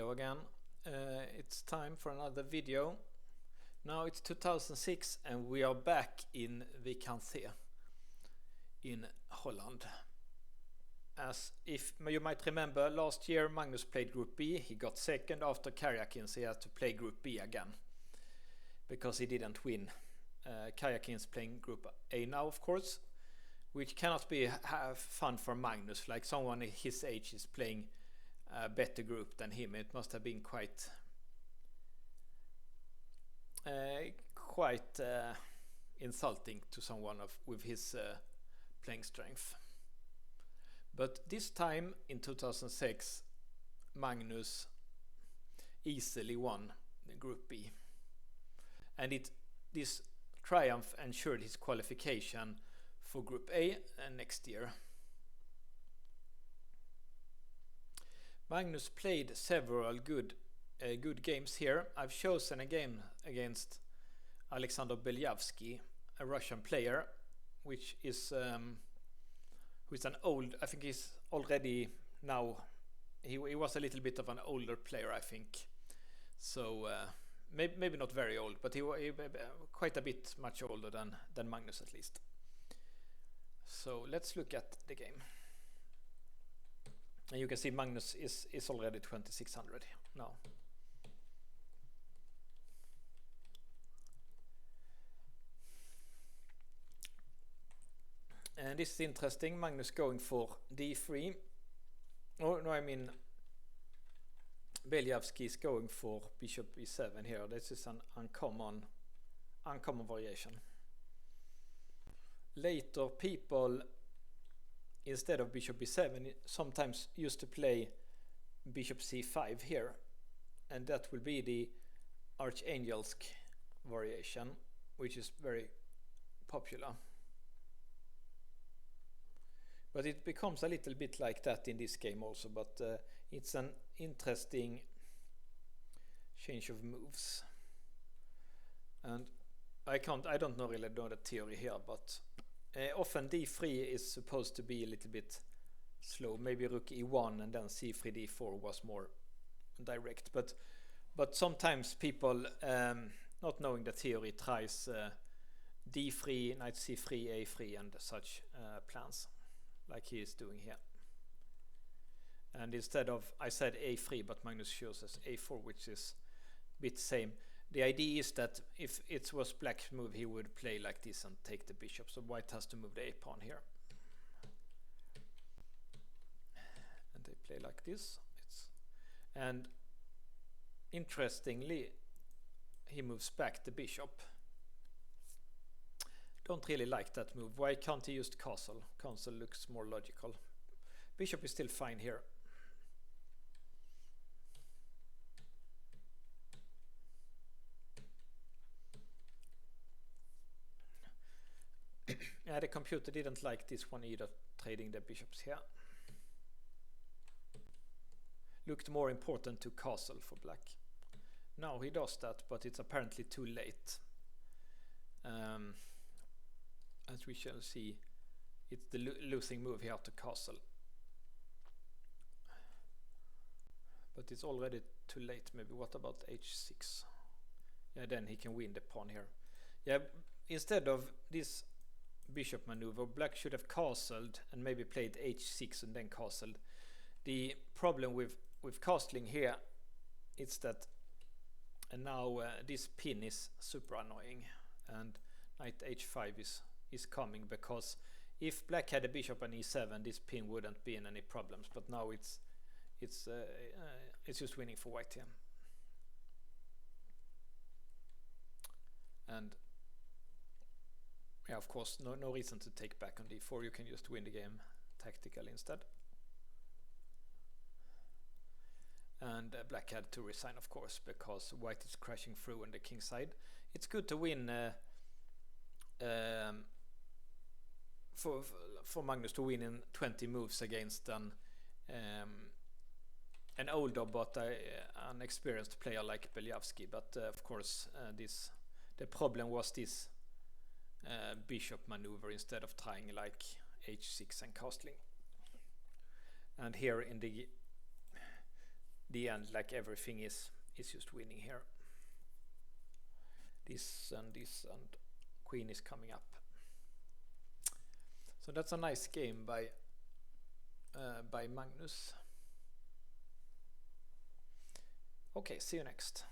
Hello again. It's time for another video. Now it's 2006 and we are back in Wijk in Holland. As if you might remember, last year Magnus played Group B. He got second after Karjakins. He had to play Group B again because he didn't win. Karjakins playing Group A now, of course, which cannot be have fun for Magnus. Like someone his age is playing a better group than him. It must have been quite insulting to someone with his playing strength. But this time in 2006, Magnus easily won the Group B, and this triumph ensured his qualification for Group A next year. Magnus played several good games here. I've chosen a game against Alexander Beliavsky, a Russian player, which is who's an old. I think he's already now. He was a little bit of an older player, I think. So maybe not very old, but he quite a bit much older than Magnus at least. So let's look at the game. And you can see Magnus is already 2600 now. And this is interesting. Magnus going for d3. Oh no, I mean Beliavsky is going for bishop e7 here. This is an uncommon variation. Later people, instead of bishop b7, sometimes used to play bishop c5 here, and that will be the Archangelsk variation, which is very popular. But it becomes a little bit like that in this game also, but it's an interesting change of moves. And I don't really know the theory here, but often d3 is supposed to be a little bit slow. Maybe rook e1 and then c3 d4 was more direct. But sometimes people, not knowing the theory, tries d3, knight c3, a3 and such plans, like he is doing here. And instead of, I said a3, but Magnus chooses a4, which is a bit same. The idea is that if it was black's move, he would play like this and take the bishop. So white has to move the a pawn here. And they play like this. And interestingly, he moves back the bishop. Don't really like that move. Why can't he use castle? Castle looks more logical. Bishop is still fine here. Yeah, the computer didn't like this one either, trading the bishops here. Looked more important to castle for black. Now he does that, but it's apparently too late. As we shall see, it's the losing move here to castle. But it's already too late. Maybe what about h6? Yeah, then he can win the pawn here. Yeah, instead of this bishop maneuver, black should have castled and maybe played h6 and then castled. The problem with castling here is that now this pin is super annoying, and knight h5 is coming, because if black had a bishop and e7, this pin wouldn't be in any problems, but now it's just winning for white here. And yeah, of course, no reason to take back on d4. You can just win the game tactically instead. And black had to resign, of course, because white is crashing through on the king side. It's good to win for Magnus to win in 20 moves against an older but an experienced player like Beliavsky. But of course, the problem was this bishop maneuver instead of trying like h6 and castling. And here in the the end, like everything is just winning here. This and queen is coming up. So that's a nice game by Magnus. Okay, see you next.